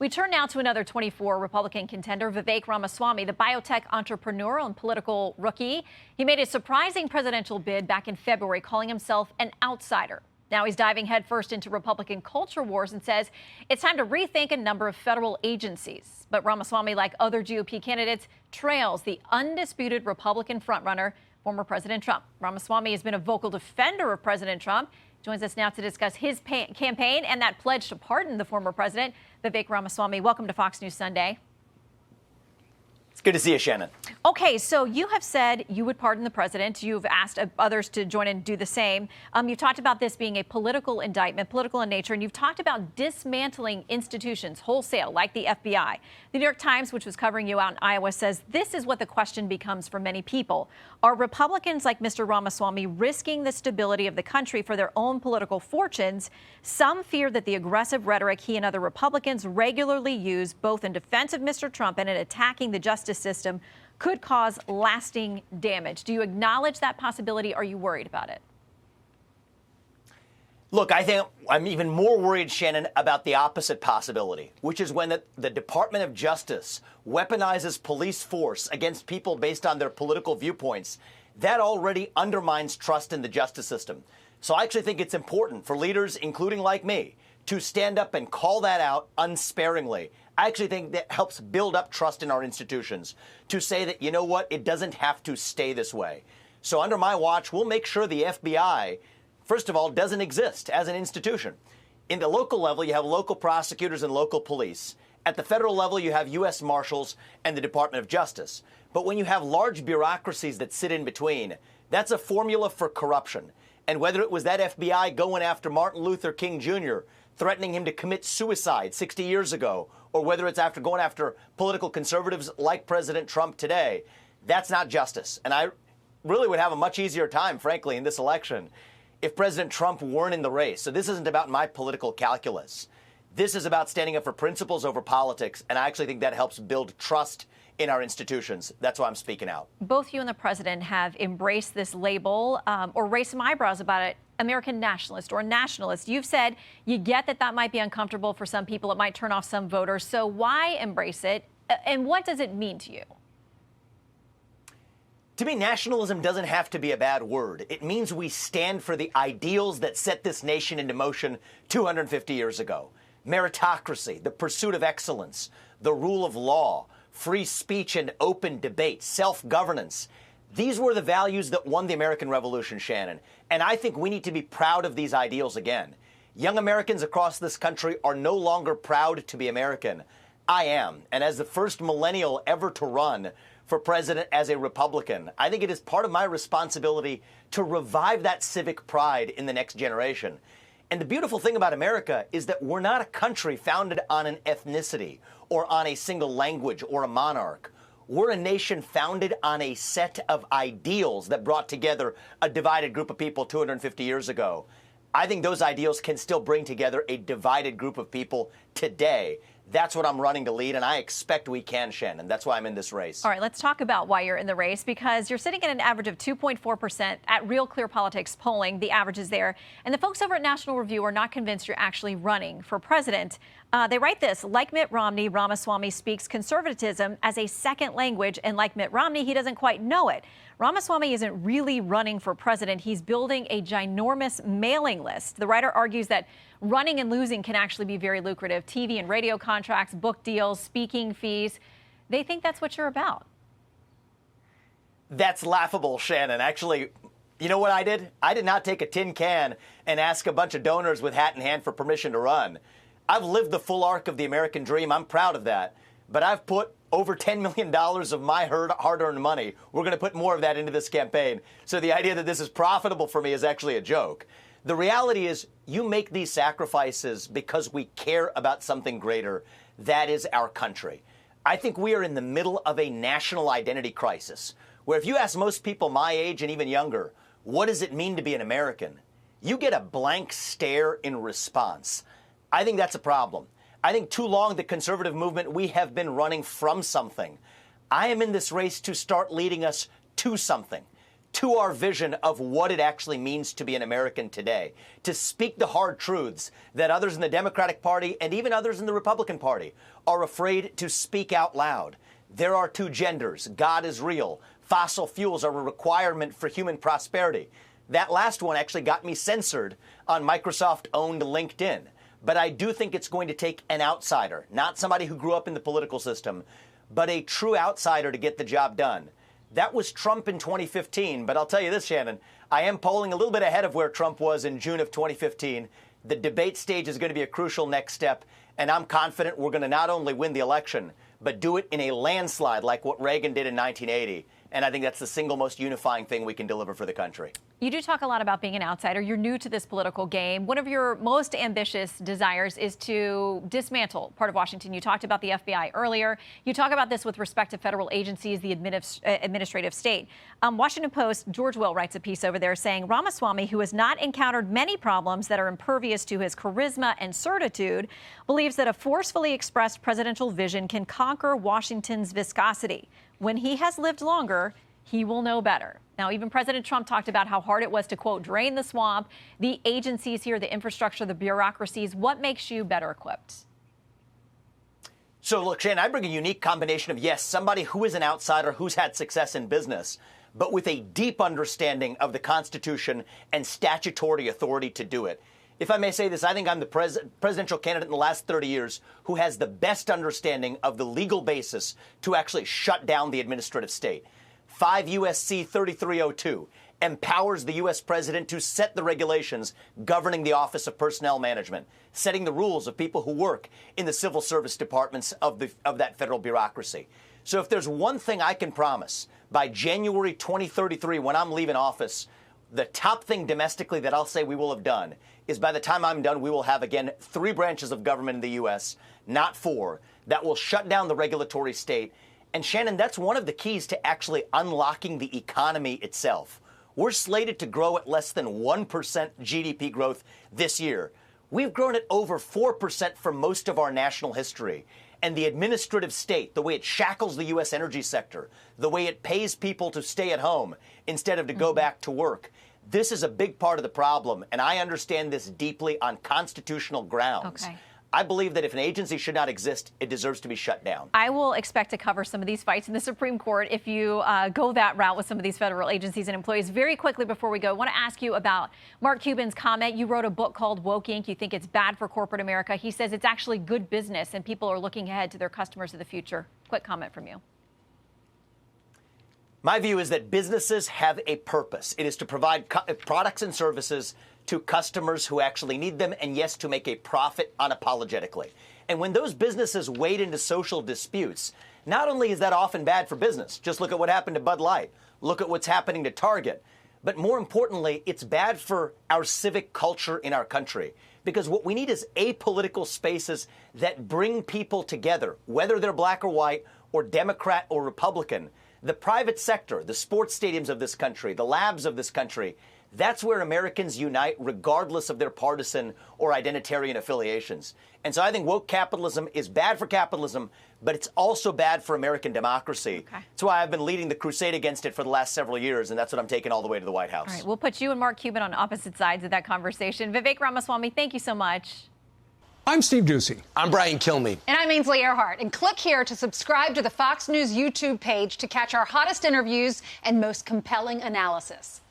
We turn now to another 24 Republican contender, Vivek Ramaswamy, the biotech entrepreneur and political rookie. He made a surprising presidential bid back in February, calling himself an outsider. Now he's diving headfirst into Republican culture wars and says it's time to rethink a number of federal agencies. But Ramaswamy, like other GOP candidates, trails the undisputed Republican frontrunner, former President Trump. Ramaswamy has been a vocal defender of President Trump. Joins us now to discuss his campaign and that pledge to pardon the former president. Vivek Ramaswamy, welcome to Fox News Sunday. It's good to see you, Shannon. Okay, so you have said you would pardon the president. You've asked others to join and do the same. You've talked about this being a political indictment, political in nature, and you've talked about dismantling institutions wholesale, like the FBI. The New York Times, which was covering you out in Iowa, says this is what the question becomes for many people. Are Republicans like Mr. Ramaswamy risking the stability of the country for their own political fortunes? Some fear that the aggressive rhetoric he and other Republicans regularly use, both in defense of Mr. Trump and in attacking the justice system, could cause lasting damage. Do you acknowledge that possibility? Are you worried about it? Look, I think I'm even more worried, Shannon, about the opposite possibility, which is when the Department of Justice weaponizes police force against people based on their political viewpoints. That already undermines trust in the justice system. So I actually think it's important for leaders, including like me, to stand up and call that out unsparingly. I actually think that helps build up trust in our institutions, to say that, you know what, it doesn't have to stay this way. So under my watch, we'll make sure the FBI, first of all, doesn't exist as an institution. In the local level, you have local prosecutors and local police. At the federal level, you have U.S. Marshals and the Department of Justice. But when you have large bureaucracies that sit in between, that's a formula for corruption. And whether it was that FBI going after Martin Luther King Jr., threatening him to commit suicide 60 years ago, or whether it's after going after political conservatives like President Trump today, that's not justice. And I really would have a much easier time, frankly, in this election if President Trump weren't in the race. So this isn't about my political calculus. This is about standing up for principles over politics, and I actually think that helps build trust in our institutions. That's why I'm speaking out. Both you and the president have embraced this label or raised some eyebrows about it, American nationalist or nationalist. You've said you get that that might be uncomfortable for some people. It might turn off some voters. So why embrace it? And what does it mean to you? To me, nationalism doesn't have to be a bad word. It means we stand for the ideals that set this nation into motion 250 years ago. Meritocracy, the pursuit of excellence, the rule of law, free speech and open debate, self-governance. These were the values that won the American Revolution, Shannon. And I think we need to be proud of these ideals again. Young Americans across this country are no longer proud to be American. I am. And as the first millennial ever to run for president as a Republican, I think it is part of my responsibility to revive that civic pride in the next generation. And the beautiful thing about America is that we're not a country founded on an ethnicity or on a single language or a monarch. We're a nation founded on a set of ideals that brought together a divided group of people 250 years ago. I think those ideals can still bring together a divided group of people today. That's what I'm running to lead, and I expect we can, Shannon. That's why I'm in this race. All right, let's talk about why you're in the race, because you're sitting at an average of 2.4% at Real Clear Politics polling. The average is there. And the folks over at National Review are not convinced you're actually running for president. They write this: like Mitt Romney, Ramaswamy speaks conservatism as a second language, and like Mitt Romney, he doesn't quite know it. Ramaswamy isn't really running for president. He's building a ginormous mailing list. The writer argues that running and losing can actually be very lucrative. TV and radio contracts, book deals, speaking fees. They think that's what you're about. That's laughable, Shannon. Actually, you know what I did? I did not take a tin can and ask a bunch of donors with hat in hand for permission to run. I've lived the full arc of the American dream. I'm proud of that. But I've put over $10 million of my hard-earned money. We're going to put more of that into this campaign. So the idea that this is profitable for me is actually a joke. The reality is you make these sacrifices because we care about something greater. That is our country. I think we are in the middle of a national identity crisis, where if you ask most people my age and even younger, what does it mean to be an American? You get a blank stare in response. I think that's a problem. I think too long the conservative movement, we have been running from something. I am in this race to start leading us to something, to our vision of what it actually means to be an American today, to speak the hard truths that others in the Democratic Party and even others in the Republican Party are afraid to speak out loud. There are two genders. God is real. Fossil fuels are a requirement for human prosperity. That last one actually got me censored on Microsoft-owned LinkedIn. But I do think it's going to take an outsider, not somebody who grew up in the political system, but a true outsider to get the job done. That was Trump in 2015, but I'll tell you this, Shannon, I am polling a little bit ahead of where Trump was in June of 2015. The debate stage is going to be a crucial next step, and I'm confident we're going to not only win the election, but do it in a landslide like what Reagan did in 1980. And I think that's the single most unifying thing we can deliver for the country. You do talk a lot about being an outsider. You're new to this political game. One of your most ambitious desires is to dismantle part of Washington. You talked about the FBI earlier. You talk about this with respect to federal agencies, the administrative state. Washington Post, George Will writes a piece over there saying Ramaswamy, who has not encountered many problems that are impervious to his charisma and certitude, believes that a forcefully expressed presidential vision can conquer Washington's viscosity. When he has lived longer, he will know better. Now, even President Trump talked about how hard it was to, quote, drain the swamp, the agencies here, the infrastructure, the bureaucracies. What makes you better equipped? So, look, Shannon, I bring a unique combination of, yes, somebody who is an outsider who's had success in business, but with a deep understanding of the Constitution and statutory authority to do it. If I may say this, I think I'm the presidential candidate in the last 30 years who has the best understanding of the legal basis to actually shut down the administrative state. 5 U.S.C. 3302 empowers the U.S. president to set the regulations governing the Office of Personnel Management, setting the rules of people who work in the civil service departments of that federal bureaucracy. So if there's one thing I can promise, by January 2033, when I'm leaving office, the top thing domestically that I'll say we will have done is by the time I'm done, we will have, again, 3 branches of government in the U.S., not 4, that will shut down the regulatory state. And, Shannon, that's one of the keys to actually unlocking the economy itself. We're slated to grow at less than 1% GDP growth this year. We've grown at over 4% for most of our national history. And the administrative state, the way it shackles the U.S. energy sector, the way it pays people to stay at home instead of to go back to work, this is a big part of the problem. And I understand this deeply on constitutional grounds. Okay. I believe that if an agency should not exist, it deserves to be shut down. I will expect to cover some of these fights in the Supreme Court if you go that route with some of these federal agencies and employees. Very quickly before we go, I want to ask you about Mark Cuban's comment. You wrote a book called Woke Inc. You think it's bad for corporate America. He says it's actually good business and people are looking ahead to their customers of the future. Quick comment from you. My view is that businesses have a purpose. It is to provide products and services to customers who actually need them, and yes, to make a profit unapologetically. And when those businesses wade into social disputes, not only is that often bad for business, just look at what happened to Bud Light, look at what's happening to Target, but more importantly, it's bad for our civic culture in our country. Because what we need is apolitical spaces that bring people together, whether they're black or white, or Democrat or Republican. The private sector, the sports stadiums of this country, the labs of this country, that's where Americans unite regardless of their partisan or identitarian affiliations. And so I think woke capitalism is bad for capitalism, but it's also bad for American democracy. Okay. That's why I've been leading the crusade against it for the last several years, and that's what I'm taking all the way to the White House. All right, we'll put you and Mark Cuban on opposite sides of that conversation. Vivek Ramaswamy, thank you so much. I'm Steve Doocy. I'm Brian Kilmeade. And I'm Ainsley Earhart. And click here to subscribe to the Fox News YouTube page to catch our hottest interviews and most compelling analysis.